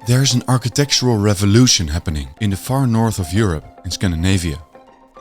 There's an architectural revolution happening in the far north of Europe, in Scandinavia.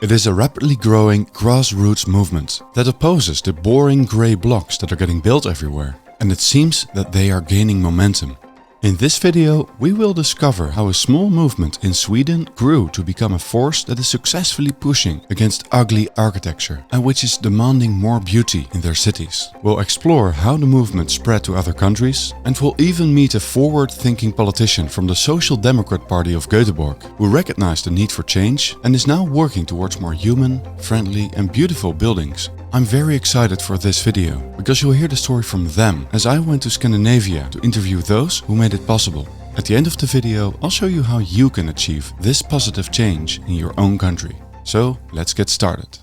It is a rapidly growing grassroots movement that opposes the boring grey blocks that are getting built everywhere, and it seems that they are gaining momentum. In this video, we will discover how a small movement in Sweden grew to become a force that is successfully pushing against ugly architecture and which is demanding more beauty in their cities. We'll explore how the movement spread to other countries, and we'll even meet a forward-thinking politician from the Social Democrat Party of Gothenburg who recognized the need for change and is now working towards more human, friendly and beautiful buildings. I'm very excited for this video, because you'll hear the story from them as I went to Scandinavia to interview those who made it possible. At the end of the video, I'll show you how you can achieve this positive change in your own country. So let's get started.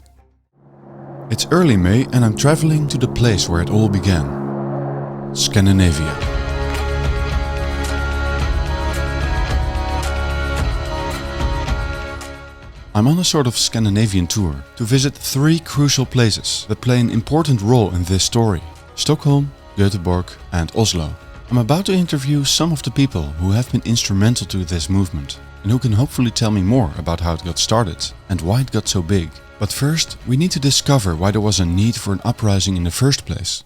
It's early May and I'm traveling to the place where it all began. Scandinavia. I'm on a sort of Scandinavian tour to visit 3 crucial places that play an important role in this story: Stockholm, Gothenburg and Oslo. I'm about to interview some of the people who have been instrumental to this movement and who can hopefully tell me more about how it got started and why it got so big. But first, we need to discover why there was a need for an uprising in the first place.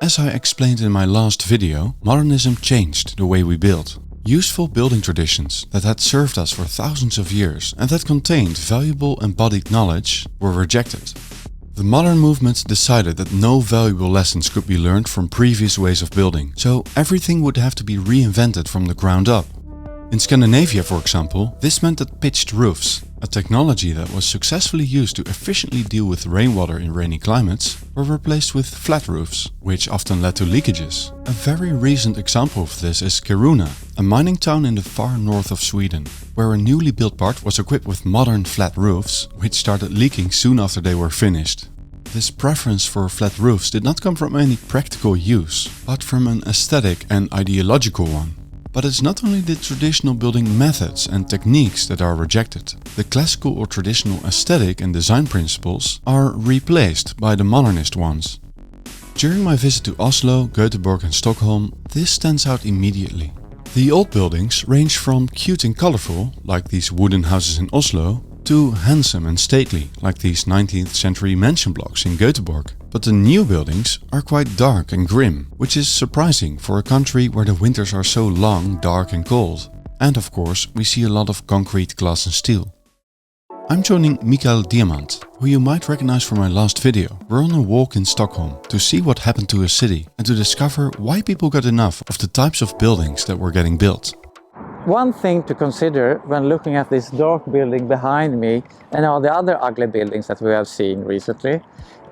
As I explained in my last video, modernism changed the way we build. Useful building traditions that had served us for thousands of years and that contained valuable embodied knowledge were rejected. The modern movement decided that no valuable lessons could be learned from previous ways of building, so everything would have to be reinvented from the ground up. In Scandinavia, for example, this meant that pitched roofs, a technology that was successfully used to efficiently deal with rainwater in rainy climates, were replaced with flat roofs, which often led to leakages. A very recent example of this is Kiruna, a mining town in the far north of Sweden, where a newly built part was equipped with modern flat roofs, which started leaking soon after they were finished. This preference for flat roofs did not come from any practical use, but from an aesthetic and ideological one. But it's not only the traditional building methods and techniques that are rejected. The classical or traditional aesthetic and design principles are replaced by the modernist ones. During my visit to Oslo, Gothenburg and Stockholm, this stands out immediately. The old buildings range from cute and colorful, like these wooden houses in Oslo, to handsome and stately, like these 19th century mansion blocks in Gothenburg. But the new buildings are quite dark and grim, which is surprising for a country where the winters are so long, dark and cold. And of course, we see a lot of concrete, glass and steel. I'm joining Mikael Diamant, who you might recognize from my last video. We're on a walk in Stockholm to see what happened to a city and to discover why people got enough of the types of buildings that were getting built. One thing to consider when looking at this dark building behind me and all the other ugly buildings that we have seen recently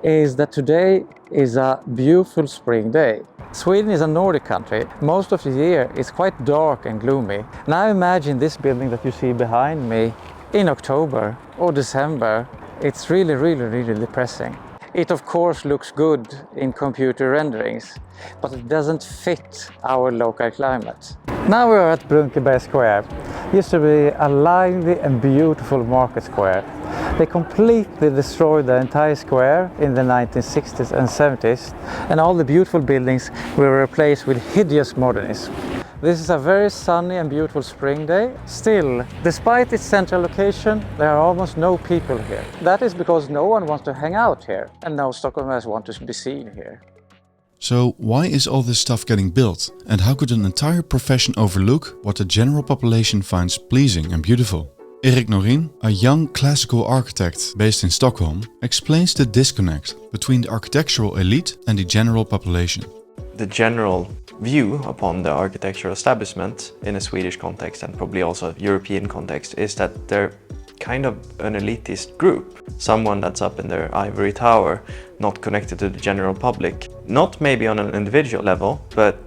is that today is a beautiful spring day. Sweden is a Nordic country. Most of the year is quite dark and gloomy. Now imagine this building that you see behind me in October or December. It's really depressing. It of course looks good in computer renderings, but it doesn't fit our local climate. Now we are at Brunkeberg Square. It used to be a lively and beautiful market square. They completely destroyed the entire square in the 1960s and 70s, and all the beautiful buildings were replaced with hideous modernism. This is a very sunny and beautiful spring day. Still, despite its central location, there are almost no people here. That is because no one wants to hang out here, and no Stockholmers want to be seen here. So why is all this stuff getting built, and how could an entire profession overlook what the general population finds pleasing and beautiful? Erik Norin, a young classical architect based in Stockholm, explains the disconnect between the architectural elite and the general population. The general view upon the architectural establishment in a Swedish context and probably also European context is that they're kind of an elitist group. Someone that's up in their ivory tower, not connected to the general public. Not maybe on an individual level, but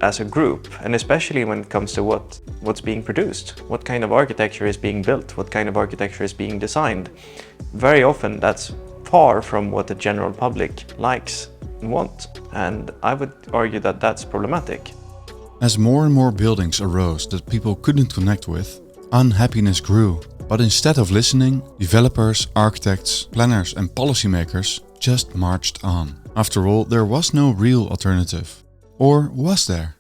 as a group, and especially when it comes to what's being produced, what kind of architecture is being built, what kind of architecture is being designed. Very often that's far from what the general public likes and wants, and I would argue that that's problematic. As more and more buildings arose that people couldn't connect with, unhappiness grew. But instead of listening, developers, architects, planners and policymakers just marched on. After all, there was no real alternative. Or was there?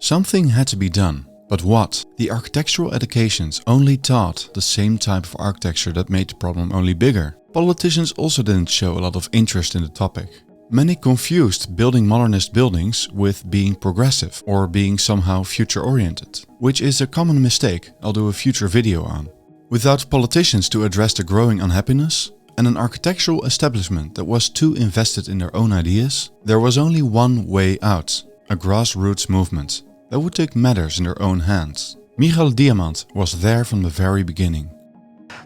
Something had to be done. But what? The architectural educations only taught the same type of architecture that made the problem only bigger. Politicians also didn't show a lot of interest in the topic. Many confused building modernist buildings with being progressive or being somehow future-oriented, which is a common mistake I'll do a future video on. Without politicians to address the growing unhappiness, and an architectural establishment that was too invested in their own ideas, there was only one way out, a grassroots movement that would take matters in their own hands. Michael Diamant was there from the very beginning.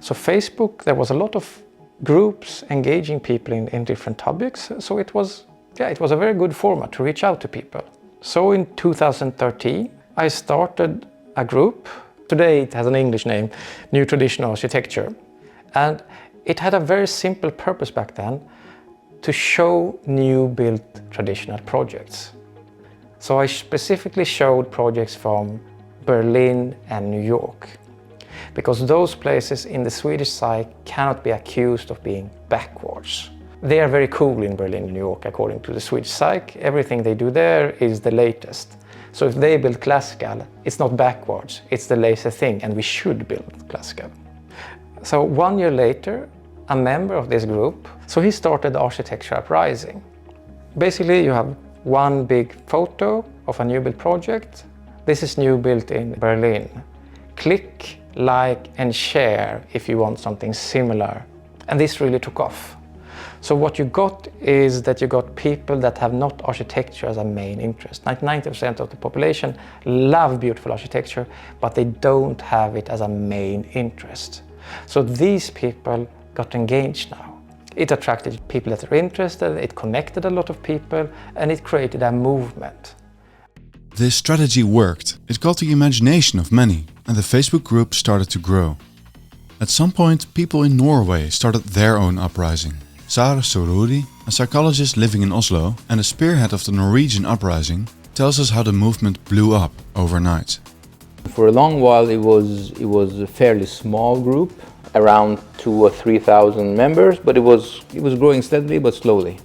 So Facebook, there was a lot of groups engaging people in different topics, so it was a very good format to reach out to people. So in 2013 I started a group. Today it has an English name, New Traditional Architecture, and it had a very simple purpose back then, to show new built traditional projects. So I specifically showed projects from Berlin and New York, because those places in the Swedish side cannot be accused of being backwards. They are very cool in Berlin and New York, according to the Swedish psych. Everything they do there is the latest. So if they build classical, it's not backwards, it's the latest thing, and we should build classical. So 1 year later, a member of this group, so he started Architecture Uprising. Basically, you have one big photo of a new build project. This is new built in Berlin. Click, like and share if you want something similar. And this really took off. So what you got is that you got people that have not architecture as a main interest. 90% of the population love beautiful architecture, but they don't have it as a main interest. So these people got engaged now. It attracted people that are interested, it connected a lot of people, and it created a movement. This strategy worked. It caught the imagination of many, and the Facebook group started to grow. At some point, people in Norway started their own uprising. Sara Soruri, a psychologist living in Oslo and a spearhead of the Norwegian uprising, tells us how the movement blew up overnight. For a long while it was a fairly small group, around 2,000 or 3,000 members, but it was growing steadily but slowly.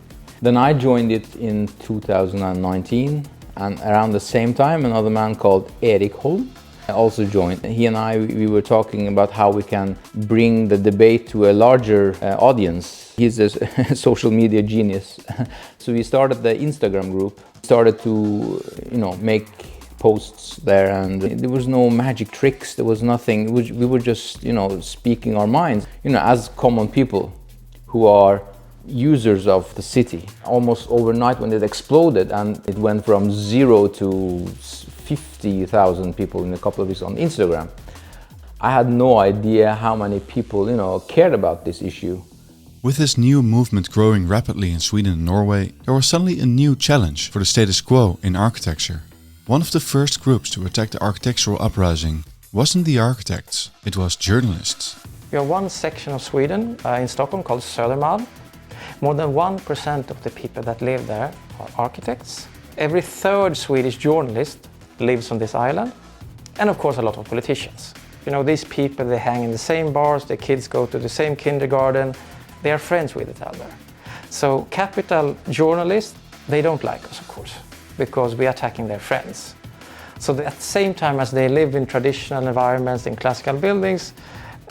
Then I joined it in 2019, and around the same time another man called Erik Holm also joined. He and we were talking about how we can bring the debate to a larger audience. He's a social media genius. So we started the Instagram group, started to make posts there, and there was no magic tricks, there was nothing. We were just speaking our minds, as common people who are users of the city. Almost overnight, when it exploded and it went from 0 to 50,000 people in a couple of weeks on Instagram, I had no idea how many people cared about this issue. With this new movement growing rapidly in Sweden and Norway, there was suddenly a new challenge for the status quo in architecture. One of the first groups to attack the architectural uprising wasn't the architects, it was journalists. We have one section of Sweden in Stockholm called Södermalm. More than 1% of the people that live there are architects. Every third Swedish journalist lives on this island. And of course a lot of politicians. These people, they hang in the same bars, their kids go to the same kindergarten, they are friends with each other. So capital journalists, they don't like us, of course, because we are attacking their friends. So at the same time as they live in traditional environments, in classical buildings,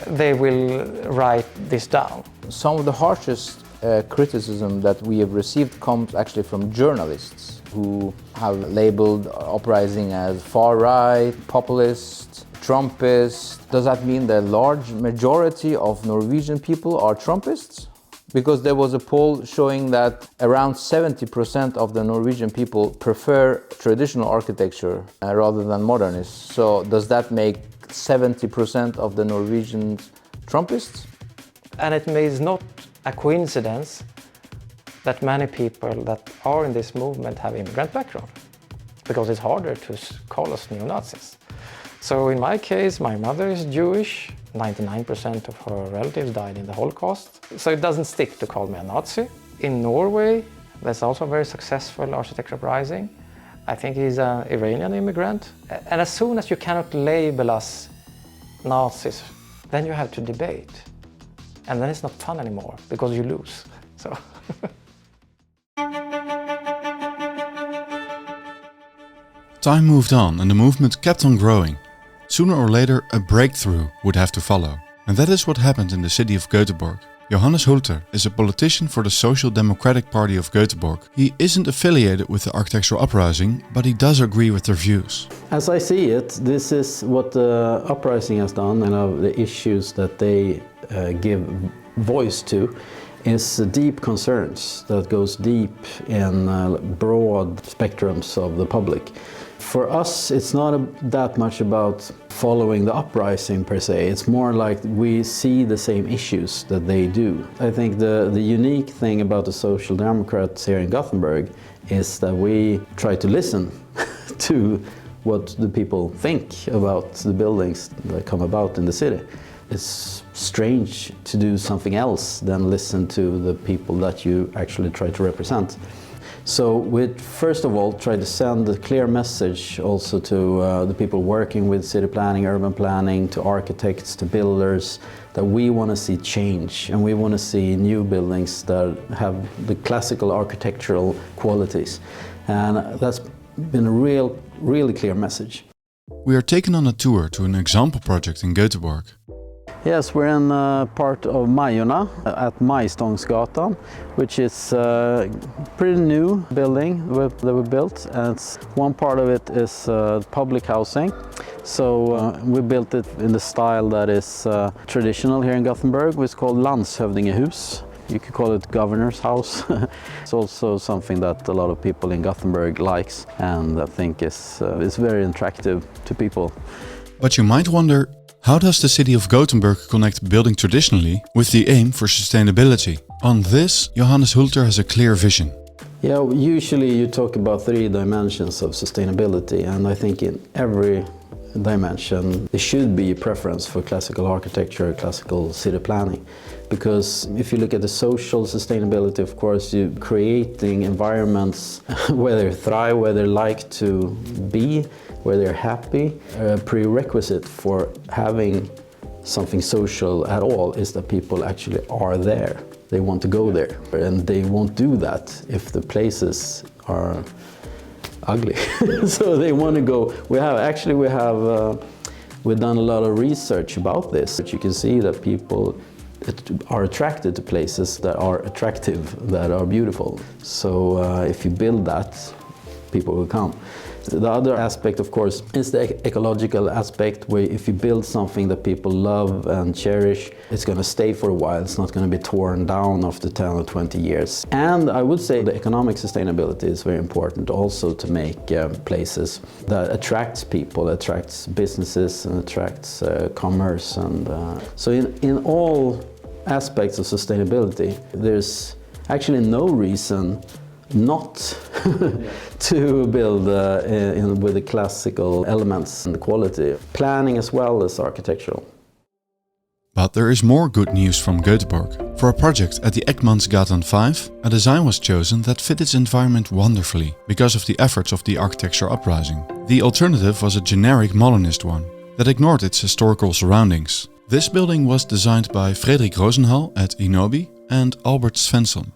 they will write this down. Some of the harshest criticism that we have received comes actually from journalists who have labeled uprising as far-right, populist, Trumpist. Does that mean the large majority of Norwegian people are Trumpists? Because there was a poll showing that around 70% of the Norwegian people prefer traditional architecture rather than modernist. So does that make 70% of the Norwegians Trumpists? And it is not a coincidence that many people that are in this movement have immigrant background, because it's harder to call us neo-Nazis. So in my case, my mother is Jewish, 99% of her relatives died in the Holocaust, so it doesn't stick to call me a Nazi. In Norway, there's also a very successful Architecture Uprising. I think he's an Iranian immigrant. And as soon as you cannot label us Nazis, then you have to debate. And then it's not fun anymore, because you lose. So. Time moved on and the movement kept on growing. Sooner or later, a breakthrough would have to follow. And that is what happened in the city of Gothenburg. Johannes Hulter is a politician for the Social Democratic Party of Gothenburg. He isn't affiliated with the Architecture Uprising, but he does agree with their views. As I see it, this is what the Uprising has done, and the issues that they give voice to is deep concerns that goes deep in broad spectrums of the public. For us, it's not that much about following the uprising per se. It's more like we see the same issues that they do. I think the unique thing about the Social Democrats here in Gothenburg is that we try to listen to what the people think about the buildings that come about in the city. It's strange to do something else than listen to the people that you actually try to represent. So we first of all try to send a clear message also to the people working with city planning, urban planning, to architects, to builders, that we want to see change and we want to see new buildings that have the classical architectural qualities. And that's been a really clear message. We are taken on a tour to an example project in Gothenburg. Yes, we're in part of Majorna at Majstångsgatan, which is a pretty new building that we built. And one part of it is public housing. So we built it in the style that is traditional here in Gothenburg. It's called Landshövdingehus. You could call it governor's house. It's also something that a lot of people in Gothenburg likes, and I think is very attractive to people. But you might wonder, how does the city of Gothenburg connect building traditionally with the aim for sustainability? On this, Johannes Hulter has a clear vision. Yeah, usually you talk about 3 dimensions of sustainability, and I think in every dimension there should be a preference for classical architecture, classical city planning. Because if you look at the social sustainability, of course, you're creating environments where they thrive, where they like to be, where they're happy. A prerequisite for having something social at all is that people actually are there. They want to go there, and they won't do that if the places are ugly. So they want to go. We've done a lot of research about this. But you can see that people are attracted to places that are attractive, that are beautiful. So if you build that, people will come. The other aspect, of course, is the ecological aspect, where if you build something that people love and cherish, it's going to stay for a while. It's not going to be torn down after 10 or 20 years. And I would say the economic sustainability is very important also to make places that attracts people, attracts businesses and attracts commerce. And so in all aspects of sustainability, there's actually no reason not to build with the classical elements and the quality, planning as well as architectural. But there is more good news from Gothenburg. For a project at the Ekmansgatan 5, a design was chosen that fit its environment wonderfully because of the efforts of the Architecture Uprising. The alternative was a generic modernist one that ignored its historical surroundings. This building was designed by Fredrik Rosenhal at Inobi and Albert Svensson.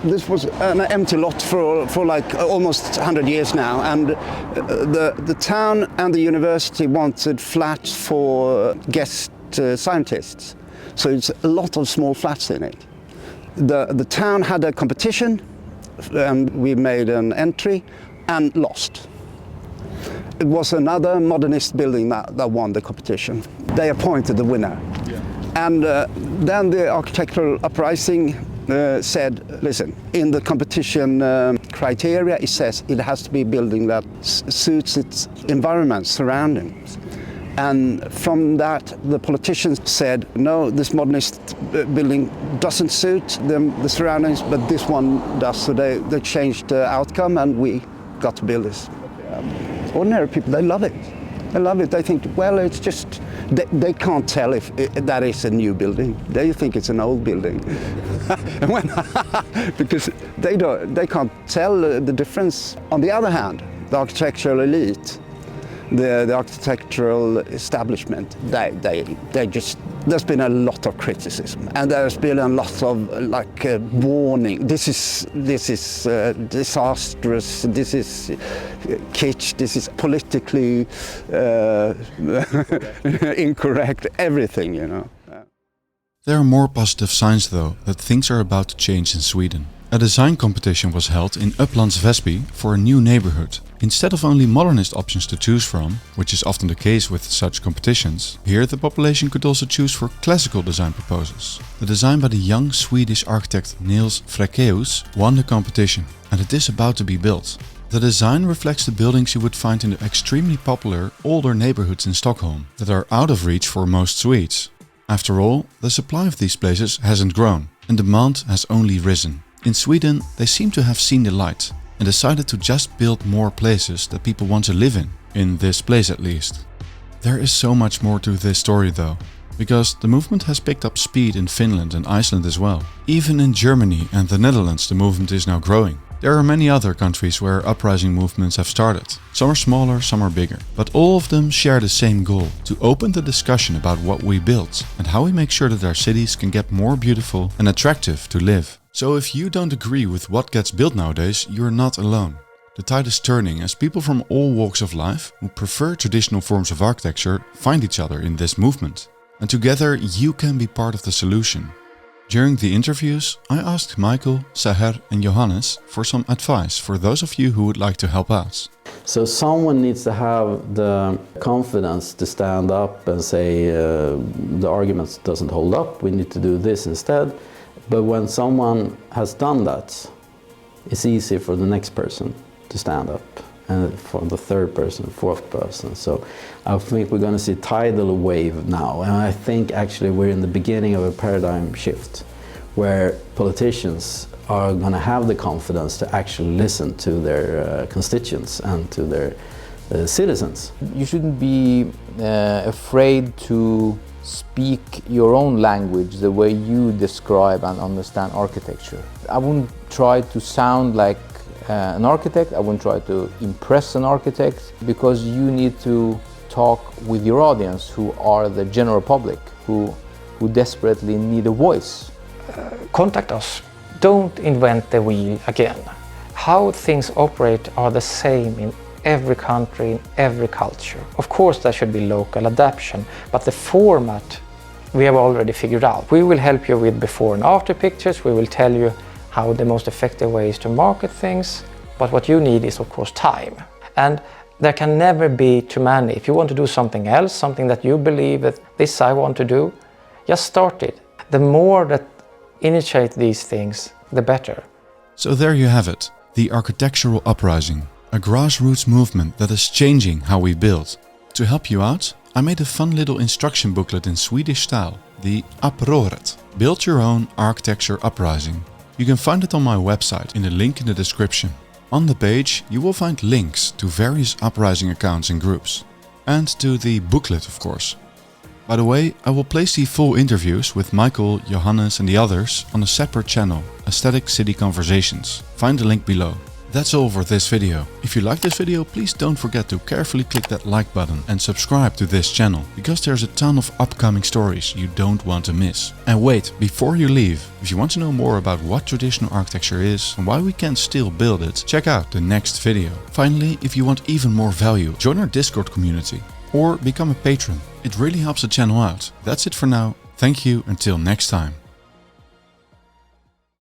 This was an empty lot for like almost 100 years now, and the town and the university wanted flats for guest scientists. So it's a lot of small flats in it. The town had a competition, and we made an entry and lost. It was another modernist building that won the competition. They appointed the winner. Yeah. And then the Architectural Uprising said, listen, in the competition criteria it says it has to be a building that suits its environment, surroundings. And from that the politicians said, no, this modernist building doesn't suit the surroundings, but this one does. So they changed the outcome and we got to build this. Ordinary people, they love it. They love it. They think, well, it's just, they can't tell if that is a new building. They think it's an old building. Because they can't tell the difference. On the other hand, the architectural elite, the architectural establishment, they just, there's been a lot of criticism, and there's been a lot of like warning. This is disastrous. This is kitsch. This is politically incorrect. Everything, you know. There are more positive signs though that things are about to change in Sweden. A design competition was held in Upplands Väsby for a new neighborhood. Instead of only modernist options to choose from, which is often the case with such competitions, here the population could also choose for classical design proposals. The design by the young Swedish architect Niels Fräckeus won the competition, and it is about to be built. The design reflects the buildings you would find in the extremely popular older neighborhoods in Stockholm that are out of reach for most Swedes. After all, the supply of these places hasn't grown, and demand has only risen. In Sweden, they seem to have seen the light and decided to just build more places that people want to live in this place at least. There is so much more to this story though, because the movement has picked up speed in Finland and Iceland as well. Even in Germany and the Netherlands the movement is now growing. There are many other countries where uprising movements have started. Some are smaller, some are bigger. But all of them share the same goal: to open the discussion about what we built and how we make sure that our cities can get more beautiful and attractive to live. So if you don't agree with what gets built nowadays, you're not alone. The tide is turning as people from all walks of life who prefer traditional forms of architecture find each other in this movement. And together you can be part of the solution. During the interviews, I asked Michael, Seher and Johannes for some advice for those of you who would like to help out. So someone needs to have the confidence to stand up and say the argument doesn't hold up, we need to do this instead. But when someone has done that, it's easy for the next person to stand up, and for the third person, fourth person. So I think we're going to see a tidal wave now, and I think actually we're in the beginning of a paradigm shift where politicians are going to have the confidence to actually listen to their constituents and to their citizens. You shouldn't be afraid to speak your own language the way you describe and understand architecture. I wouldn't try to sound like an architect, I wouldn't try to impress an architect, because you need to talk with your audience, who are the general public, who desperately need a voice. Contact us. Don't invent the wheel again. How things operate are the same in every country, in every culture. Of course there should be local adaptation, but the format we have already figured out. We will help you with before and after pictures, we will tell you how the most effective way is to market things, but what you need is of course time. And there can never be too many. If you want to do something else, something that you believe that this I want to do, just start it. The more that initiate these things, the better. So there you have it, the Architectural Uprising, a grassroots movement that is changing how we build. To help you out, I made a fun little instruction booklet in Swedish style, the UPPRORET, Build Your Own Architecture Uprising. You can find it on my website in the link in the description. On the page you will find links to various uprising accounts and groups. And to the booklet of course. By the way, I will place the full interviews with Michael, Johannes and the others on a separate channel, Aesthetic City Conversations. Find the link below. That's all for this video. If you like this video, please don't forget to carefully click that like button and subscribe to this channel, because there's a ton of upcoming stories you don't want to miss. And wait, before you leave, if you want to know more about what traditional architecture is and why we can still build it, check out the next video. Finally, if you want even more value, join our Discord community or become a patron. It really helps the channel out. That's it for now. Thank you, until next time.